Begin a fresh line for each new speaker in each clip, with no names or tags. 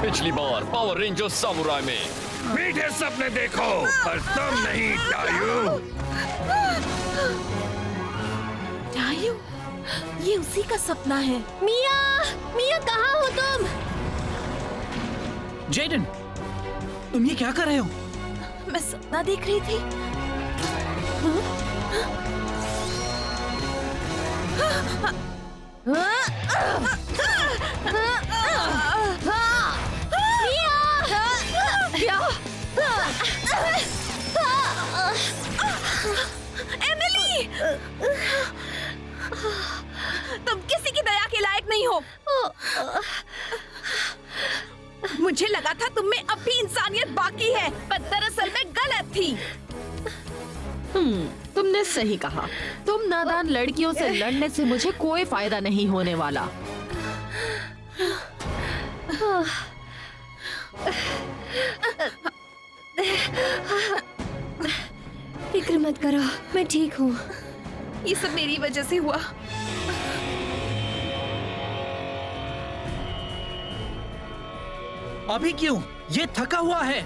पिछली बार power rangers samurai में।
मीठे सपने देखो पर तुम नहीं डायू।
डायू, ये उसी का सपना है। मिया, मिया कहाँ हो तुम?
जेडन, तुम ये क्या कर रहे हो?
मैं सपना देख रही थी। एमिली, तुम किसी की दया के लायक नहीं हो। मुझे लगा था तुम में अब भी इंसानियत बाकी है, पर दरअसल में गलत थी।
तुमने सही कहा। तुम नादान लड़कियों से लड़ने से मुझे कोई फायदा नहीं होने वाला।
फिक्र मत करो, मैं ठीक हूँ। ये सब मेरी वजह से हुआ।
अभी क्यों? ये थका हुआ है।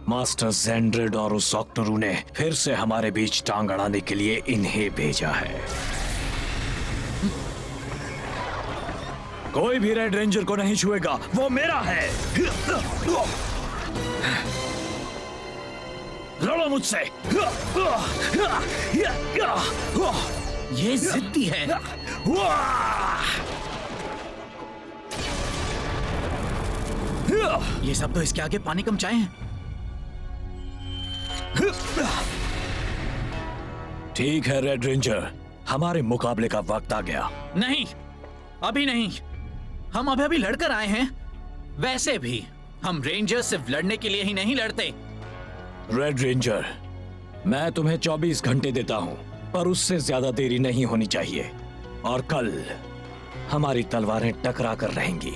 मास्टर ज़ेंड्रिड और उस ऑक्टोरू ने फिर से हमारे बीच टांग अड़ाने के लिए इन्हें भेजा है। कोई भी रेड रेंजर को नहीं छुएगा, वो मेरा है। लड़ो मुझसे।
ये जिद्दी है। ये सब तो इसके आगे पानी कम चाय हैं।
ठीक है रेड रेंजर, हमारे मुकाबले का वक्त आ गया।
नहीं, अभी नहीं। हम अभी लड़कर आए हैं। वैसे भी हम रेंजर सिर्फ लड़ने के लिए ही नहीं लड़ते।
रेड रेंजर, मैं तुम्हें 24 घंटे देता हूं, पर उससे ज्यादा देरी नहीं होनी चाहिए। और कल हमारी तलवारें टकरा कर रहेंगी।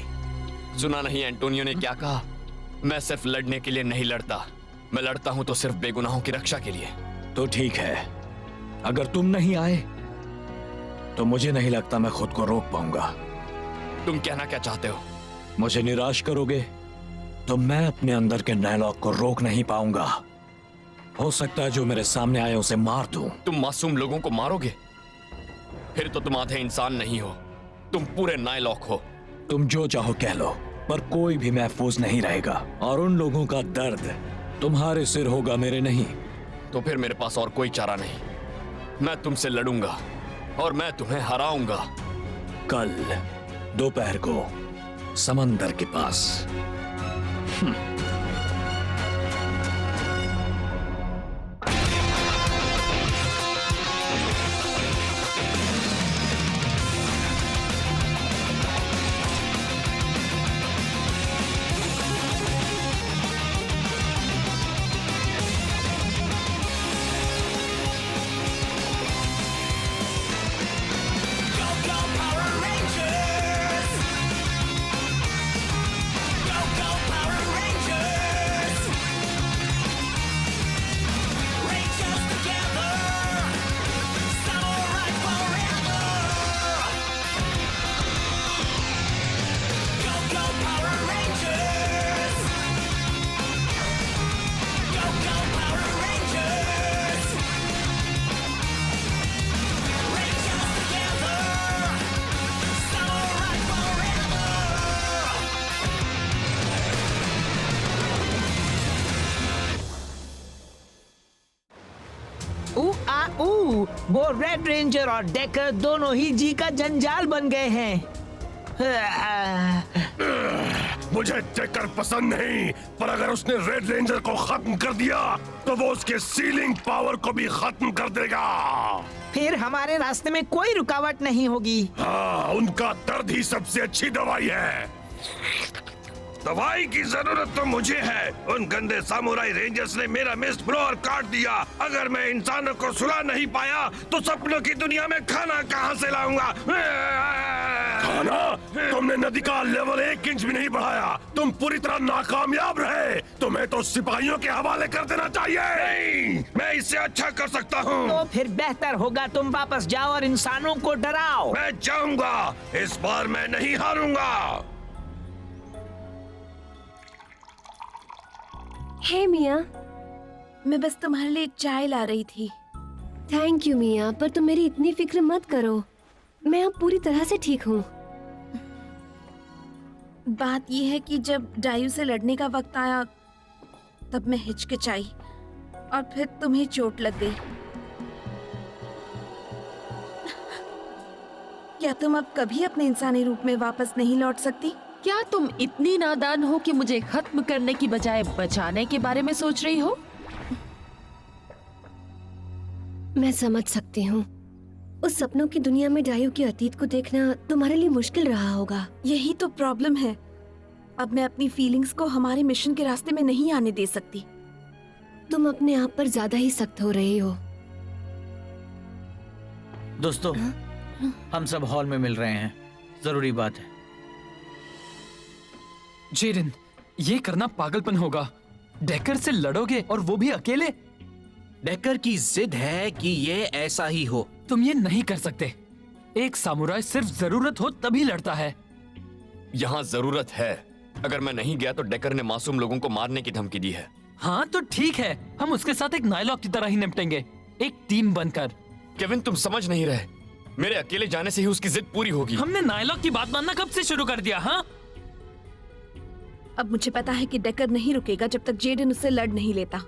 सुना नहीं एंटोनियो ने क्या कहा? मैं सिर्फ लड़ने के लिए नहीं लड़ता, मैं लड़ता हूं तो सिर्फ बेगुनाहों की रक्षा के लिए।
तो ठीक है, अगर तुम नहीं आए तो मुझे नहीं लगता मैं खुद को रोक पाऊंगा।
तुम कहना क्या चाहते हो?
मुझे निराश करोगे तो मैं अपने अंदर के नायलॉक को रोक नहीं पाऊंगा। हो सकता है जो मेरे सामने आए उसे मार दूं।
तुम मासूम लोगों को मारोगे? फिर तो तुम आधे इंसान नहीं हो, तुम पूरे नायलॉक हो।
तुम जो चाहो कह लो, पर कोई भी महफूज नहीं रहेगा। और उन लोगों का दर्द तुम्हारे सिर होगा, मेरे नहीं।
तो फिर मेरे पास और कोई चारा नहीं। मैं तुमसे लड़ूंगा और मैं तुम्हें हराऊंगा।
कल दोपहर को समंदर के पास।
वो रेड रेंजर और डेकर दोनों ही जी का जंजाल बन गए हैं।
मुझे डेकर पसंद नहीं, पर अगर उसने रेड रेंजर को खत्म कर दिया तो वो उसके सीलिंग पावर को भी खत्म कर देगा।
फिर हमारे रास्ते में कोई रुकावट नहीं होगी।
हाँ, उनका दर्द ही सबसे अच्छी दवाई है।
दवाई की जरूरत तो मुझे है। उन गंदे सामुराई रेंजर्स ने मेरा मिस्ट ब्लोअर काट दिया। अगर मैं इंसानों को सुला नहीं पाया तो सपनों की दुनिया में खाना कहां से लाऊंगा?
खाना? तुमने नदी का लेवल 1 इंच भी नहीं बढ़ाया। तुम पूरी तरह नाकामयाब रहे। तुम्हें तो सिपाहियों के हवाले कर देना चाहिए।
नहीं, मैं इससे अच्छा कर सकता हूँ।
तो फिर बेहतर होगा तुम वापस जाओ और इंसानों को डराओ।
मैं जाऊंगा, इस बार मैं नहीं हारूंगा।
हे मिया,
मैं बस तुम्हारे लिए चाय ला रही थी।
थैंक यू मिया, पर तुम मेरी इतनी फिक्र मत करो। मैं अब पूरी तरह से ठीक हूँ।
बात यह है कि जब डायू से लड़ने का वक्त आया तब मैं हिचकिचाई और फिर तुम्हें चोट लग गई। क्या तुम अब कभी अपने इंसानी रूप में वापस नहीं लौट सकती?
क्या तुम इतनी नादान हो कि मुझे खत्म करने की बजाय बचाने के बारे में सोच रही हो?
मैं समझ सकती हूँ। उस सपनों की दुनिया में डायू के अतीत को देखना तुम्हारे लिए मुश्किल रहा होगा।
यही तो प्रॉब्लम है। अब मैं अपनी फीलिंग्स को हमारे मिशन के रास्ते में नहीं आने दे सकती।
तुम अपने आप पर ज्यादा ही सख्त हो रही हो।
दोस्तों, हम सब हॉल में मिल रहे हैं, जरूरी बात है।
जेडन, ये करना पागलपन होगा। डेकर से लड़ोगे और वो भी अकेले?
डेकर की जिद है कि ये ऐसा ही हो।
तुम ये नहीं कर सकते। एक सामुराई सिर्फ जरूरत हो तभी लड़ता है।
यहाँ जरूरत है। अगर मैं नहीं गया तो डेकर ने मासूम लोगों को मारने की धमकी दी है।
हाँ तो ठीक है, हम उसके साथ एक नायलॉक की तरह ही निपटेंगे, एक टीम बनकर।
केविन, तुम समझ नहीं रहे। मेरे अकेले जाने से ही उसकी जिद पूरी होगी।
हमने नायलॉक की बात मानना कब से शुरू कर दिया? हाँ,
अब मुझे पता है कि डेकर नहीं रुकेगा जब तक जेडन उससे लड़ नहीं लेता।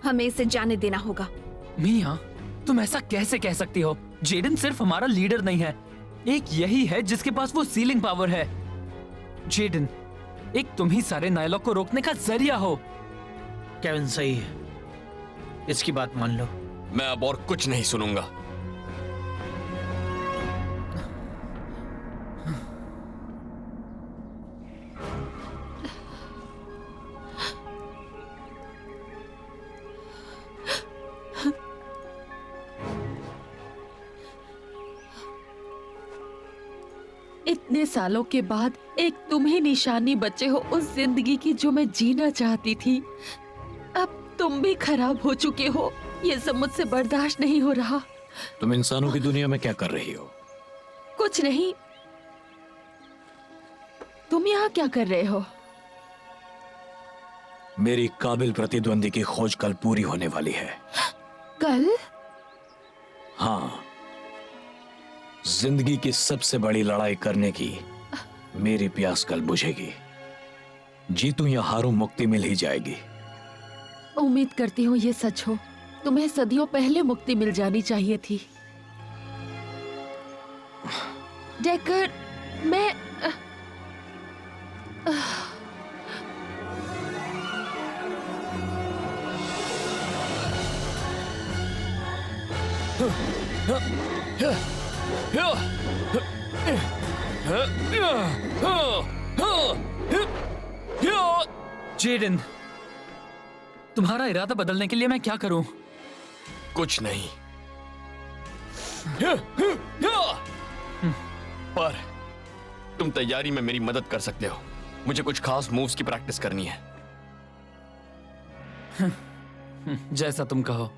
हमें इसे जाने देना होगा।
मिया, तुम ऐसा कैसे कह सकती हो? जेडन सिर्फ हमारा लीडर नहीं है, एक यही है जिसके पास वो सीलिंग पावर है। जेडन, एक तुम ही सारे नायलॉक को रोकने का जरिया हो।
केविन सही है, इसकी बात मान लो।
मैं अब और कुछ नहीं सुनूंगा।
इतने सालों के बाद एक तुम ही निशानी बचे हो उस जिंदगी की जो मैं जीना चाहती थी। अब तुम भी खराब हो चुके हो। ये सब मुझसे बर्दाश्त नहीं हो रहा।
तुम इंसानों की दुनिया में क्या कर रही हो?
कुछ नहीं। तुम यहाँ क्या कर रहे हो?
मेरी काबिल प्रतिद्वंदी की खोज कल पूरी होने वाली है।
कल?
हाँ, जिंदगी की सबसे बड़ी लड़ाई करने की मेरी प्यास कल बुझेगी। जीतूं या हारूं, मुक्ति मिल ही जाएगी।
उम्मीद करती हूँ ये सच हो। तुम्हें सदियों पहले मुक्ति मिल जानी चाहिए थी। डेकर, मैं
जेडन, तुम्हारा इरादा बदलने के लिए मैं क्या करूं?
कुछ नहीं। पर तुम तैयारी में मेरी मदद कर सकते हो। मुझे कुछ खास मूव्स की प्रैक्टिस करनी है।
जैसा तुम कहो।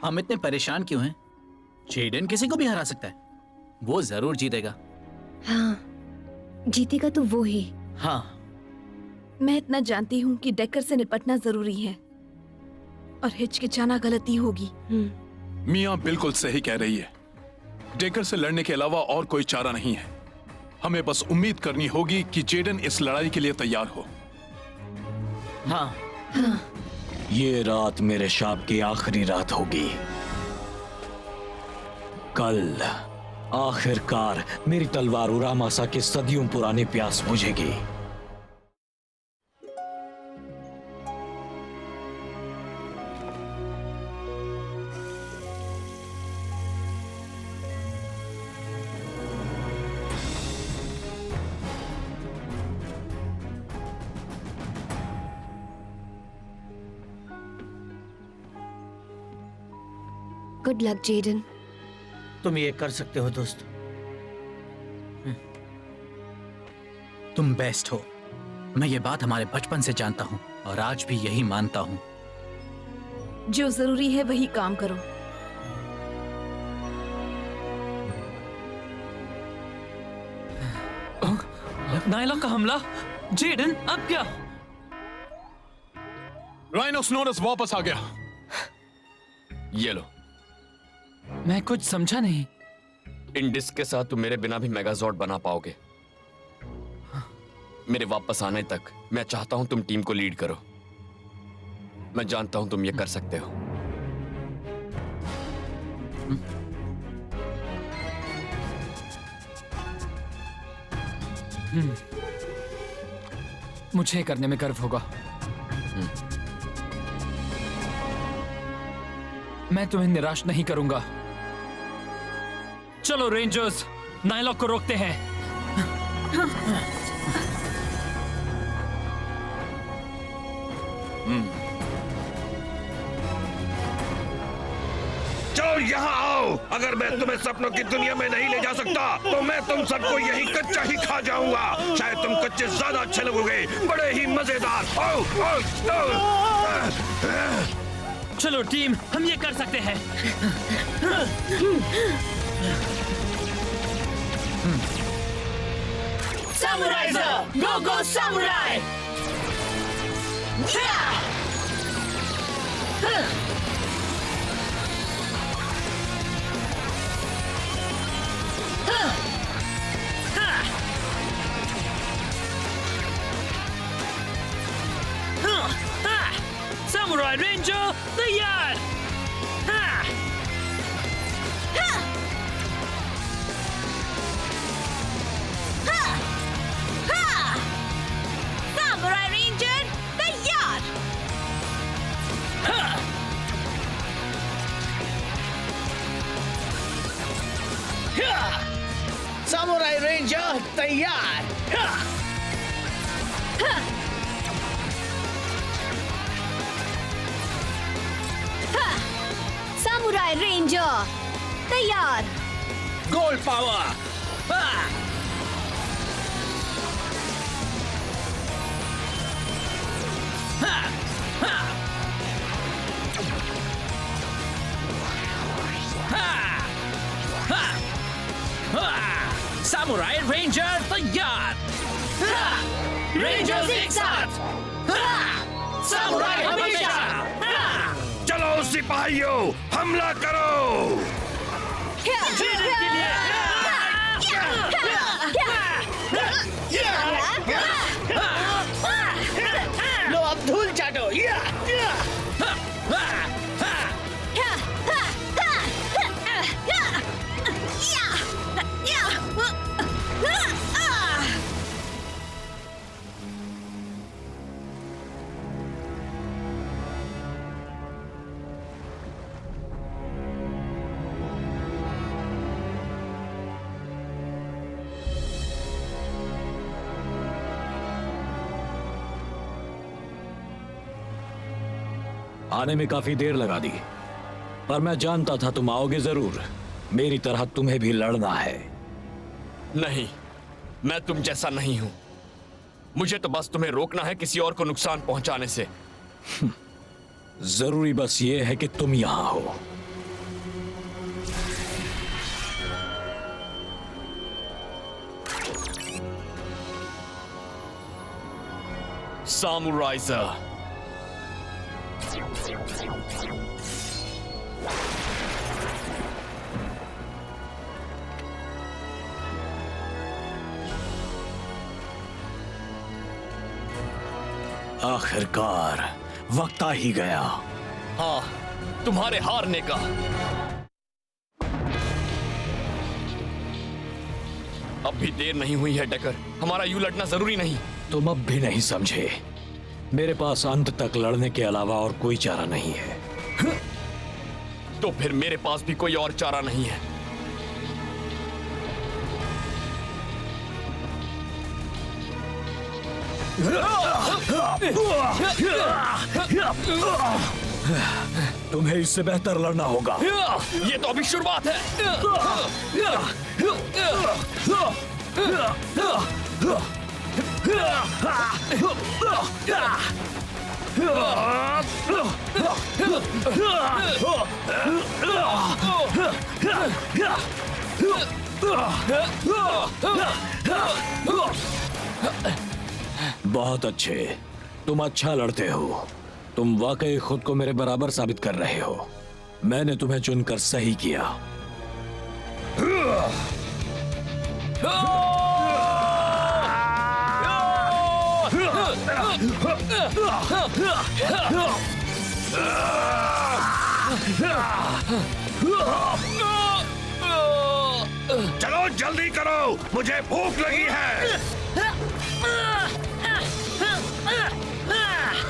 हम इतने परेशान क्यों हैं? जेडन किसी को भी हरा सकता है। वो जरूर जीतेगा।
हाँ, जीतेगा तो वो ही।
हाँ,
मैं इतना जानती हूँ कि डेकर से निपटना जरूरी है और हिचकिचाना गलती होगी।
मियाँ बिल्कुल सही कह रही है। डेकर से लड़ने के अलावा और कोई चारा नहीं है। हमें बस उम्मीद करनी होगी कि जेडन इस लड़ाई के लिए तैयार हो।
हाँ,
हाँ।
ये रात मेरे शाप की आखिरी रात होगी। कल आखिरकार मेरी तलवार उरामासा की सदियों पुरानी प्यास बुझेगी।
Good luck Jadon.
तुम ये कर सकते हो दोस्त। तुम बेस्ट हो। मैं ये बात हमारे बचपन से जानता हूँ और आज भी यही मानता हूँ।
जो जरूरी है वही काम करो।
नायला का हमला। जेडन अब क्या?
राइनोसोरस वापस आ गया।
ये लो।
मैं कुछ समझा नहीं।
इन डिस्क के साथ तुम मेरे बिना भी मेगाजॉर्ड बना पाओगे। मेरे वापस आने तक मैं चाहता हूं तुम टीम को लीड करो। मैं जानता हूं तुम ये कर सकते हो।
मुझे करने में गर्व होगा। मैं तुम्हें निराश नहीं करूंगा। चलो रेंजर्स, नायलॉक को रोकते हैं।
चलो यहाँ आओ। अगर मैं तुम्हें सपनों की दुनिया में नहीं ले जा सकता तो मैं तुम सबको यही कच्चा ही खा जाऊंगा। शायद तुम कच्चे ज्यादा अच्छे लगोगे, बड़े ही मजेदार। आओ, आओ, आओ।
चलो टीम, हम ये कर सकते हैं।
Samuraizer! Go go Samurai!
Samurai Ranger, तैयार!
Samurai Ranger, तैयार!
सामुराई रेंजर तैयार।
सामुराई रेंजर तैयार।
Gold power.
सामुराई रेंजर तैयार।
रेंजर्स एक साथ!
सामुराई हमेशा।
चलो सिपाहियों, हमला करो।
लो अब धूल चाटो।
आने में काफी देर लगा दी, पर मैं जानता था तुम आओगे जरूर। मेरी तरह तुम्हें भी लड़ना है।
नहीं, मैं तुम जैसा नहीं हूं। मुझे तो बस तुम्हें रोकना है किसी और को नुकसान पहुंचाने से।
जरूरी बस ये है कि तुम यहां हो।
सामुराइजर।
आखिरकार वक्त आ ही गया।
हाँ, तुम्हारे हारने का। अब भी देर नहीं हुई है डेकर। हमारा यूं लड़ना जरूरी नहीं।
तुम अब भी नहीं समझे। मेरे पास अंत तक लड़ने के अलावा और कोई चारा नहीं है।
तो फिर मेरे पास भी कोई और चारा नहीं है।
तुम्हें इससे बेहतर लड़ना होगा।
ये तो अभी शुरुआत है।
बहुत अच्छे, तुम अच्छा लड़ते हो। तुम वाकई खुद को मेरे बराबर साबित कर रहे हो। मैंने तुम्हें चुनकर सही किया।
चलो जल्दी करो, मुझे भूख लगी है।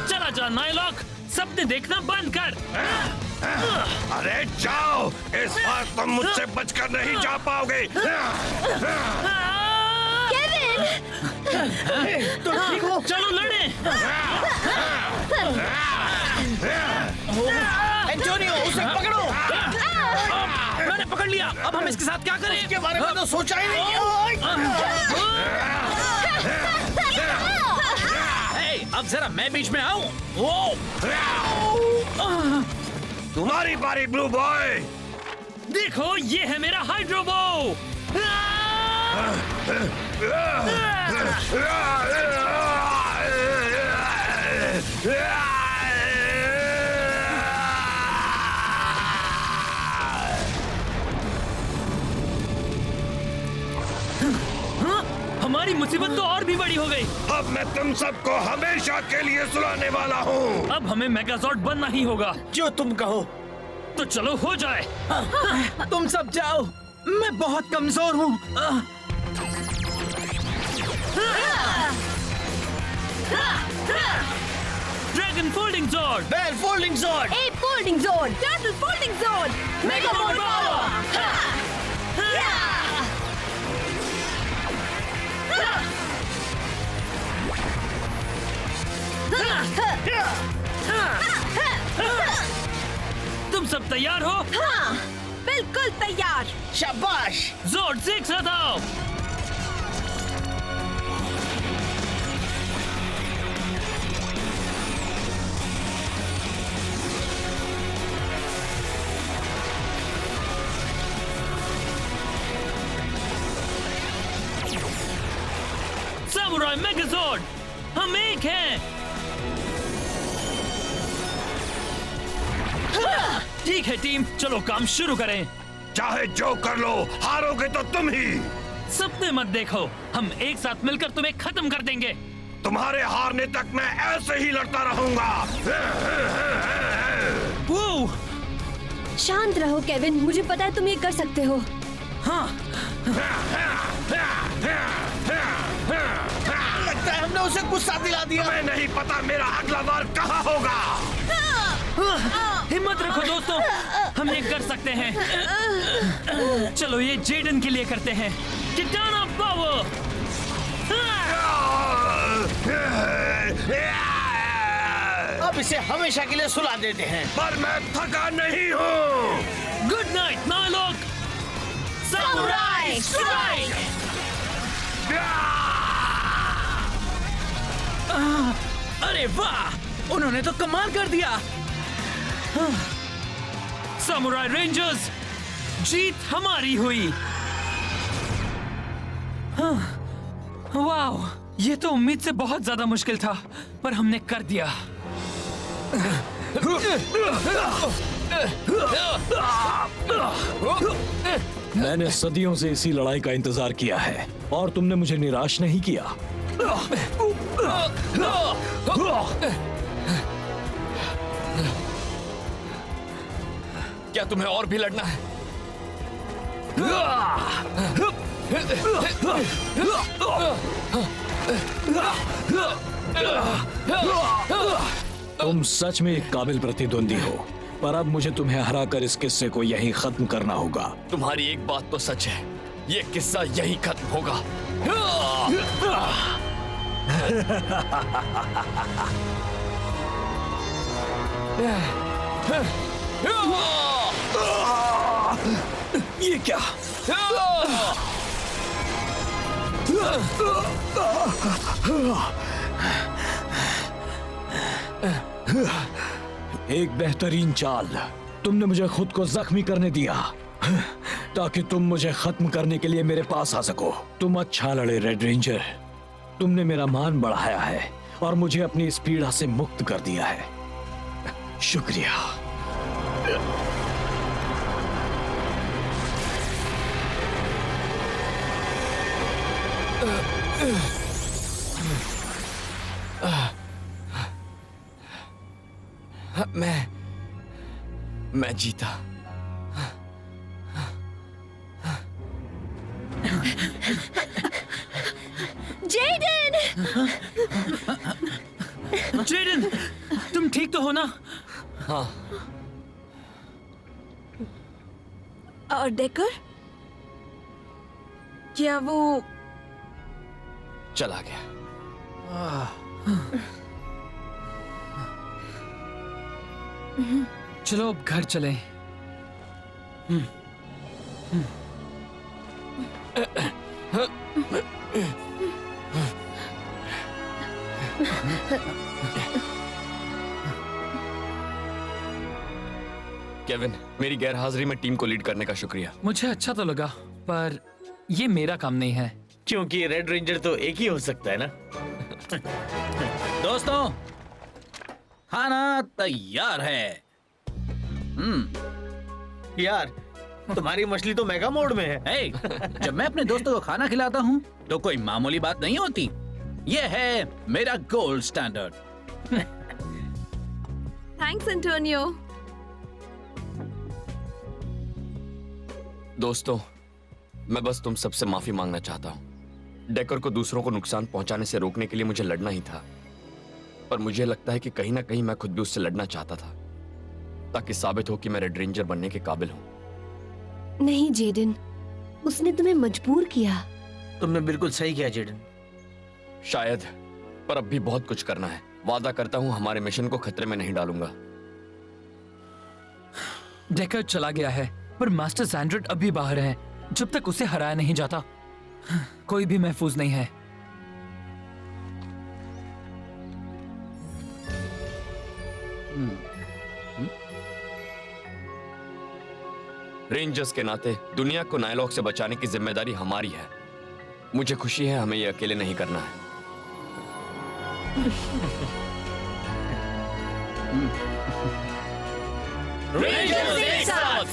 चला जा नायलॉक, सपने देखना बंद कर।
अरे जाओ, इस बार तुम मुझसे बचकर नहीं जा पाओगे।
तो ठीक हो, चलो लड़े।
एंटोनियो, उसे पकड़ो।
मैंने पकड़ लिया, अब हम इसके साथ क्या करें?
इसके बारे में तो सोचा ही नहीं।
अब जरा मैं बीच में आऊं।
तुम्हारी बारी ब्लू बॉय।
देखो, ये है मेरा हाइड्रोबो। हमारी मुसीबत तो और भी बड़ी हो गई।
अब मैं तुम सबको हमेशा के लिए सुलाने वाला हूँ।
अब हमें मेगाजॉर्ड बनना ही होगा।
जो तुम कहो।
तो चलो हो जाए।
तुम सब जाओ, मैं बहुत कमजोर हूँ।
ड्रैगन फोल्डिंग जॉर्ड,
बेल फोल्डिंग जॉर्ड,
ape folding zone,
turtle folding zone,
mega mode तुम सब तैयार हो?
हाँ, बिल्कुल तैयार।
शाबाश।
जोर्ड से एक साथ आओ। सैमुराई मेगाजॉर्ड, हम एक हैं। ठीक है टीम, चलो काम शुरू करें।
चाहे जो कर लो, हारोगे तो तुम ही।
सपने मत देखो, हम एक साथ मिलकर तुम्हें खत्म कर देंगे।
तुम्हारे हारने तक मैं ऐसे ही लड़ता रहूंगा।
वो
शांत रहो केविन, मुझे पता है तुम ये कर सकते हो।
हाँ,
लगता है हमने उसे गुस्सा दिला दिया।
तुम्हें नहीं पता मेरा अगला वार कहाँ होगा।
हिम्मत रखो दोस्तों, हम ये कर सकते हैं। चलो ये जेडन के लिए करते हैं। किटाना पावर।
अब इसे हमेशा के लिए सुला देते हैं।
पर मैं थका नहीं हूँ।
गुड नाइट नायलॉक। Samurai strike.
अरे वाह, उन्होंने तो कमाल कर दिया।
सैमुराई रेंजर्स, जीत हमारी हुई। वाह, ये तो उम्मीद से बहुत ज्यादा मुश्किल था, पर हमने कर दिया।
मैंने सदियों से इसी लड़ाई का इंतजार किया है और तुमने मुझे निराश नहीं किया।
क्या तुम्हें और भी लड़ना है?
तुम सच में एक काबिल प्रतिद्वंदी हो, पर अब मुझे तुम्हें हराकर इस किस्से को यहीं खत्म करना होगा।
तुम्हारी एक बात तो सच है, ये किस्सा यहीं खत्म होगा।
ये क्या? एक बेहतरीन चाल। तुमने मुझे खुद को जख्मी करने दिया ताकि तुम मुझे खत्म करने के लिए मेरे पास आ सको। तुम अच्छा लड़े रेड रेंजर। तुमने मेरा मान बढ़ाया है और मुझे अपनी इस पीड़ा से मुक्त कर दिया है। शुक्रिया।
मैं जीता।
जेडन!
जेडन, तुम ठीक तो हो ना?
हाँ।
और डेकर, क्या वो
चला गया?
चलो अब घर चलें।
केविन, मेरी गैरहाजिरी में टीम को लीड करने का शुक्रिया।
मुझे अच्छा तो लगा, पर ये मेरा काम नहीं है।
क्योंकि रेड रेंजर तो एक ही हो सकता है ना।
दोस्तों, खाना तैयार है।
यार, तुम्हारी मछली तो मेगा मोड में है।
हे, जब मैं अपने दोस्तों को खाना खिलाता हूँ तो कोई मामूली बात नहीं होती। यह है मेरा गोल्ड स्टैंडर्ड।
Thanks Antonio.
दोस्तों, मैं बस तुम सबसे माफी मांगना चाहता हूँ। डेकर को दूसरों को नुकसान पहुंचाने से रोकने के लिए मुझे लड़ना ही था, पर मुझे लगता है कि कहीं ना कहीं मैं खुद भी उससे लड़ना चाहता था ताकि साबित हो कि मैं रेड रेंजर बनने के काबिल हूँ।
नहीं जेडन, उसने तुम्हें मजबूर किया।
तुमने बिल्कुल सही किया जेडन।
शायद, पर अब भी बहुत कुछ करना है। वादा करता हूँ हमारे मिशन को खतरे में नहीं डालूंगा।
डेकर चला गया है, पर मास्टर सैंड्रेट अभी बाहर है। जब तक उसे हराया नहीं जाता, कोई भी महफूज नहीं है।
रेंजर्स के नाते दुनिया को नायलॉक से बचाने की जिम्मेदारी हमारी है। मुझे खुशी है हमें ये अकेले नहीं करना है।
रेंजर्स एक साथ!